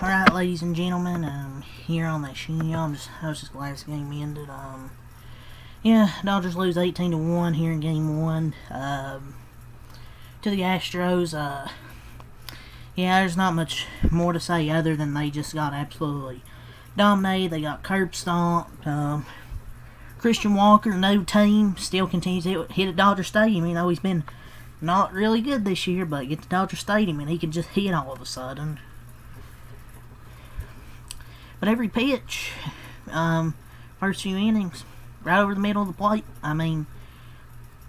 Alright, ladies and gentlemen, here on that show, I was just glad this game ended. Yeah, Dodgers lose 18-1 here in Game 1, to the Astros. Yeah, there's not much more to say other than they just got absolutely dominated. They got curb stomped. Christian Walker, no team, still continues to hit at Dodger Stadium. You know, he's been not really good this year, but get to Dodger Stadium and he can just hit all of a sudden. But every pitch, first few innings, right over the middle of the plate. I mean,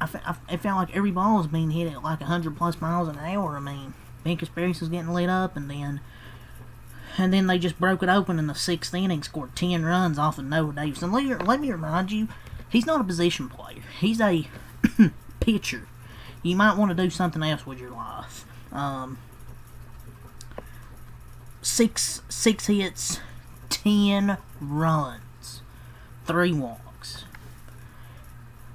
it felt like every ball was being hit at like 100 plus miles an hour. I mean, Ben Conspiracy was getting lit up, and then they just broke it open in the 6th inning, scored 10 runs off of Noah Davis. And let me remind you, he's not a position player. He's a pitcher. You might want to do something else with your life. Six hits, 10 runs, 3 walks.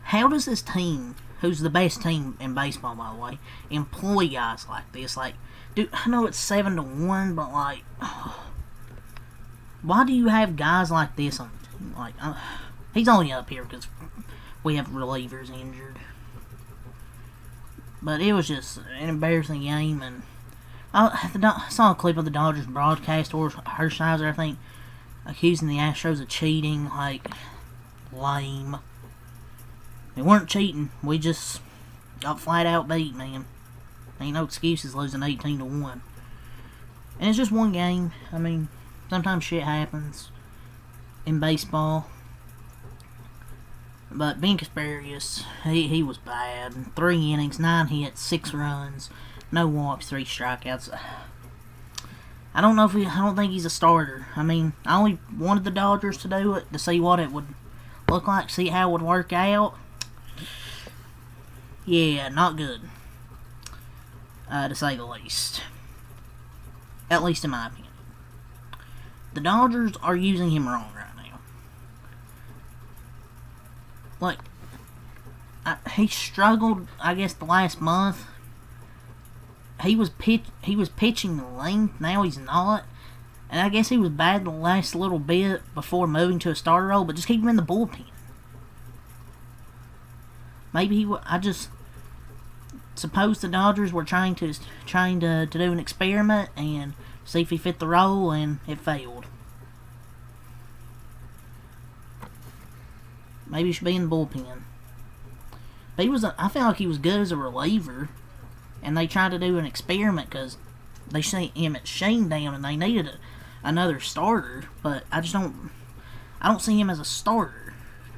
How does this team, who's the best team in baseball, by the way, employ guys like this? Like, dude, I know it's 7-1, but like, why do you have guys like this on the team? Like, he's only up here because we have relievers injured. But it was just an embarrassing game, and I saw a clip of the Dodgers broadcast, or Hershiser, I think, accusing the Astros of cheating. Like, lame. They weren't cheating. We just got flat out beat, man. Ain't no excuses losing 18-1. And it's just one game. I mean, sometimes shit happens in baseball. But Ben Conspiracy, he was bad. 3 innings, 9 hits, 6 runs, no walks, 3 strikeouts. I don't think he's a starter. I mean, I only wanted the Dodgers to do it to see what it would look like, see how it would work out. Yeah, not good, to say the least. At least in my opinion. The Dodgers are using him wrong right now. Like, he struggled, I guess, the last month. He was pitching the length, now he's not. And I guess he was bad the last little bit before moving to a starter role, but just keep him in the bullpen. Maybe I just suppose the Dodgers were trying to do an experiment and see if he fit the role, and it failed. Maybe he should be in the bullpen. But I felt like he was good as a reliever, and they tried to do an experiment because they sent him at Shanedown and they needed another starter. But I don't see him as a starter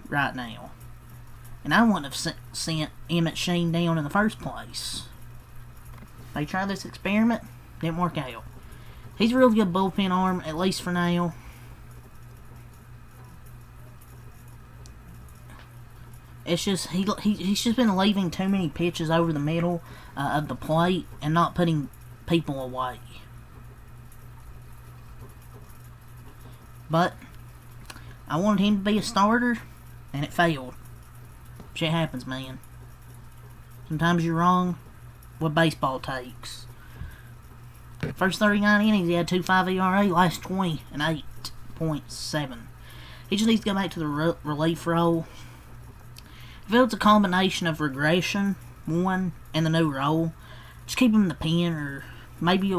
right now. And I wouldn't have sent Emmett Shanedown in the first place. They tried this experiment, didn't work out. He's a really good bullpen arm, at least for now. It's just he's just been leaving too many pitches over the middle of the plate and not putting people away. But I wanted him to be a starter, and it failed. Shit happens, man. Sometimes you're wrong. What baseball takes. First 39 innings, he had 2.5 ERA. Last 20, an 8.7. He just needs to go back to the relief role. I feel it's a combination of regression, one, and the new role. Just keep him in the pen, or maybe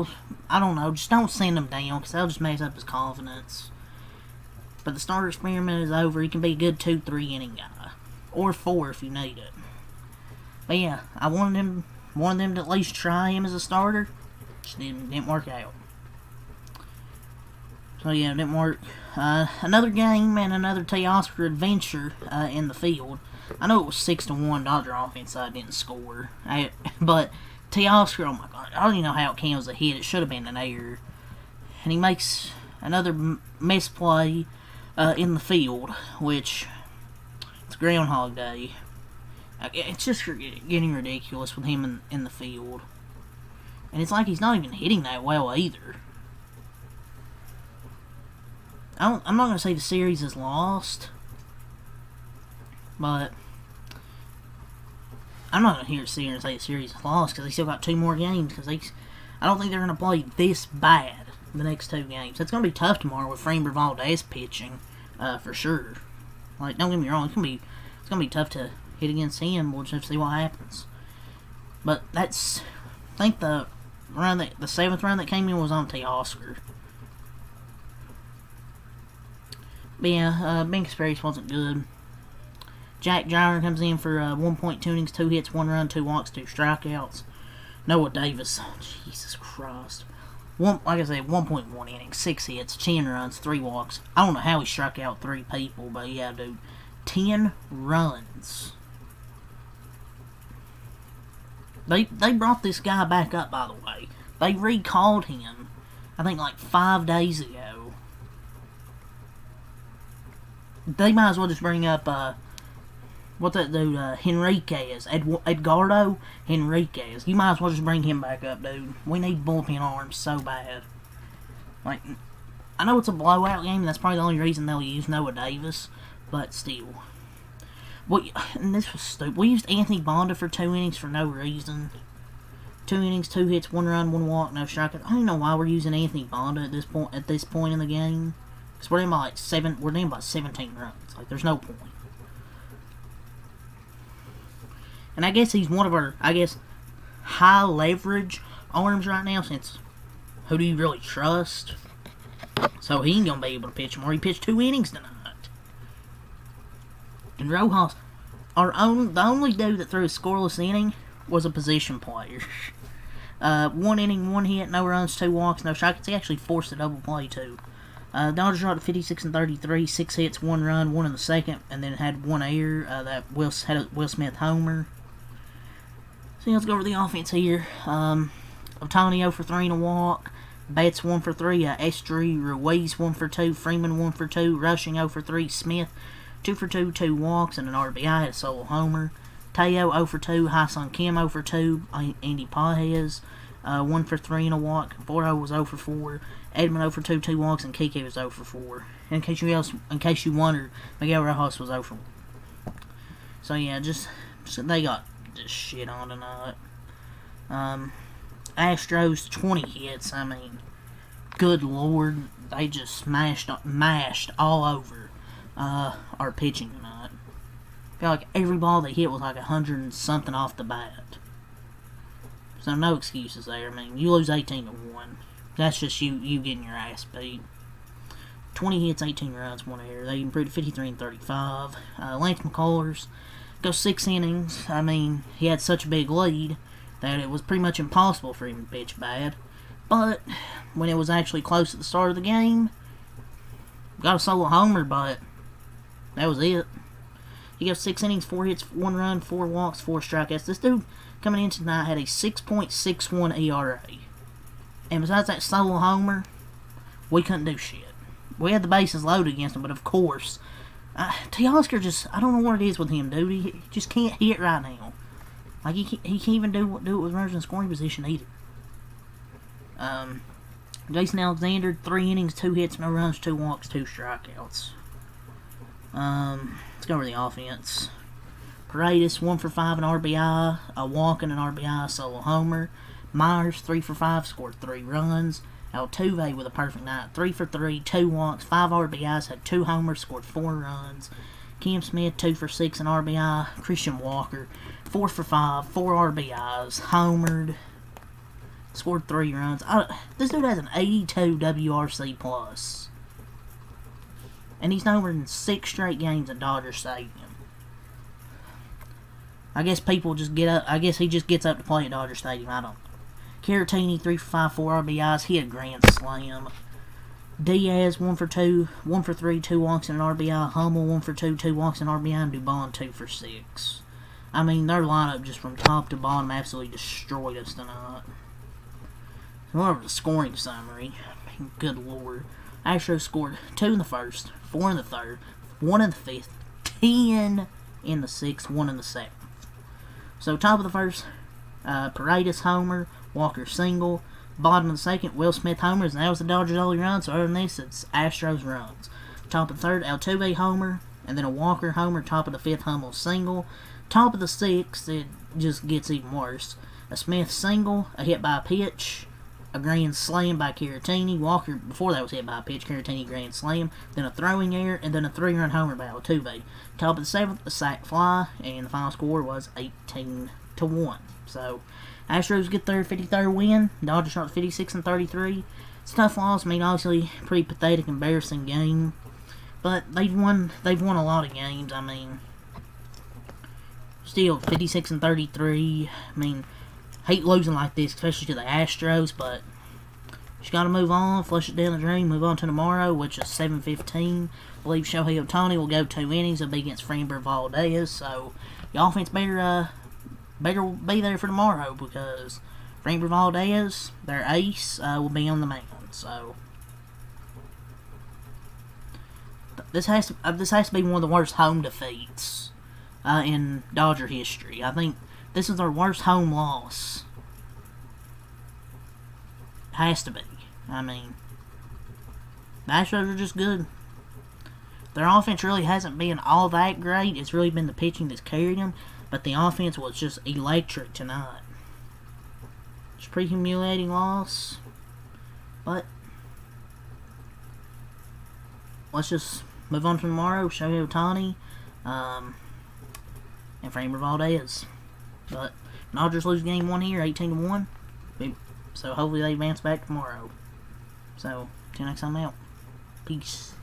I don't know, just don't send him down, because that'll just mess up his confidence. But the starter experiment is over. He can be a good 2-3 inning guy. Or 4 if you need it. But yeah, I wanted them to at least try him as a starter. Just didn't work out. So yeah, it didn't work. Another game and another Teoscar adventure in the field. I know it was 6-1. Dodger offense side didn't score. But Teoscar, oh my god, I don't even know how it counts as a hit. It should have been an error. And he makes another misplay in the field, which it's Groundhog Day. It's just getting ridiculous with him in the field. And it's like he's not even hitting that well either. I'm not going to say the series is lost, but I'm not going to sit here and say the series is lost because they still got 2 more games. Because I don't think they're going to play this bad. the next 2 games. It's going to be tough tomorrow with Framber Valdez pitching, for sure. Like, don't get me wrong, it's going to be tough to hit against him. We'll just see what happens. But that's, I think the 7th run that came in was on Teoscar. But yeah, Ben Kasparius wasn't good. Jack Joyner comes in for 1.2 innings, 2 hits, 1 run, 2 walks, 2 strikeouts. Noah Davis, Jesus Christ. Like I said, 1.1 innings, 6 hits, 10 runs, 3 walks. I don't know how he struck out 3 people, but yeah, dude. 10 runs. They brought this guy back up, by the way. They recalled him, I think, like 5 days ago. They might as well just bring up, what's that dude, Henriquez, Edgardo Henriquez. You might as well just bring him back up, dude. We need bullpen arms so bad. Like, I know it's a blowout game, and that's probably the only reason they'll use Noah Davis, but still. And this was stupid. We used Anthony Bonda for 2 innings for no reason. 2 innings, 2 hits, 1 run, 1 walk, no strikeout. I don't know why we're using Anthony Bonda at this point in the game. Because we're down by 17 runs. Like, there's no point. And I guess he's one of our, high leverage arms right now, since who do you really trust? So he ain't going to be able to pitch more. He pitched 2 innings tonight. And Rojas, the only dude that threw a scoreless inning was a position player. 1 inning, 1 hit, no runs, 2 walks, no strikeouts. He actually forced a double play, too. Dodgers are at 56 and 33, 6 hits, 1 run, 1 in the second, and then had 1 error. That had a Will Smith homer. So let's go over the offense here. Otani 0 for 3 and a walk. Betts 1 for 3. Estri, Ruiz 1 for 2. Freeman 1 for 2. Rushing 0 for 3. Smith 2 for 2, 2 walks, and an RBI. Had a solo homer. Teo 0 for 2. Ha-Seong Kim 0 for 2. Andy Pages 1 for 3 and a walk. Bordeaux was 0 for 4. Edmund 0 for 2, 2 walks, and Kike was 0 for 4. In case you wondered, Miguel Rojas was 0 for 1. So yeah, they got just shit on tonight. Astros 20 hits. I mean, good lord, they just mashed all over our pitching tonight. I feel like every ball they hit was like 100 and something off the bat. So no excuses there. I mean, you lose 18-1. That's just you getting your ass beat. 20 hits, 18 runs, 1 error. They improved to 53 and 35. Lance McCullers goes 6 innings. I mean, he had such a big lead that it was pretty much impossible for him to pitch bad. But when it was actually close at the start of the game, got a solo homer, but that was it. He goes 6 innings, 4 hits, 1 run, 4 walks, 4 strikeouts. This dude coming in tonight had a 6.61 ERA. And besides that solo homer, we couldn't do shit. We had the bases loaded against him, but of course, Teoscar just, I don't know what it is with him, dude. He just can't hit right now. Like, he can't even do it with runners in scoring position either. Jason Alexander, 3 innings, 2 hits, no runs, 2 walks, 2 strikeouts. Let's go over the offense. Paredes, 1 for 5, an RBI, a walk and an RBI, solo homer. Myers, 3 for 5, scored 3 runs. Altuve with a perfect night, 3 for 3, 2 walks, 5 RBIs, had 2 homers, scored 4 runs. Kim Smith, 2 for 6, an RBI. Christian Walker, 4 for 5, 4 RBIs, homered, scored 3 runs. This dude has an 82 WRC plus. And he's homered in 6 straight games at Dodger Stadium. I guess people just get up. I guess he just gets up to play at Dodger Stadium. I don't know. Caratini, 3 for 5, 4 RBIs. He had a grand slam. Diaz, 1 for 2, 1 for 3, 2 walks and an RBI. Hummel, 1 for 2, 2 walks and RBI. And Dubon, 2 for 6. I mean, their lineup just from top to bottom absolutely destroyed us tonight. So over the scoring summary. I mean, good lord. Astros scored 2 in the first, 4 in the third, 1 in the fifth, 10 in the sixth, 1 in the seventh. So top of the first, Paredes homer, Walker single. Bottom of the second, Will Smith homers, and that was the Dodgers' only run. So other than this, it's Astros runs. Top of the third, Altuve homer, and then a Walker homer. Top of the fifth, Hummel single. Top of the sixth, it just gets even worse. A Smith single, a hit by a pitch, a grand slam by Caratini. Walker, before that was hit by a pitch, Caratini grand slam, then a throwing error, and then a 3-run homer by Altuve. Top of the 7th, a sac fly, and the final score was 18-1. So, Astros get their 53rd win. Dodgers are 56-33. It's a tough loss. I mean, obviously, pretty pathetic, embarrassing game. But they've won a lot of games. I mean, still 56-33. I mean, hate losing like this, especially to the Astros, but just got to move on, flush it down the drain, move on to tomorrow, which is 7:15. I believe Shohei Ohtani will go 2 innings. It'll be against Framber Valdez, so the offense better be there for tomorrow, because Framber Valdez, their ace, will be on the mound. So this has to be one of the worst home defeats in Dodger history. I think this is their worst home loss. Has to be. I mean, the Astros are just good. Their offense really hasn't been all that great. It's really been the pitching that's carried them. But the offense was just electric tonight. It's a pretty humiliating loss. But let's just move on to tomorrow. Shohei Ohtani and Framber Valdez. But Dodgers lose game 1 here, 18-1. So hopefully they advance back tomorrow. So, till next time out. Peace.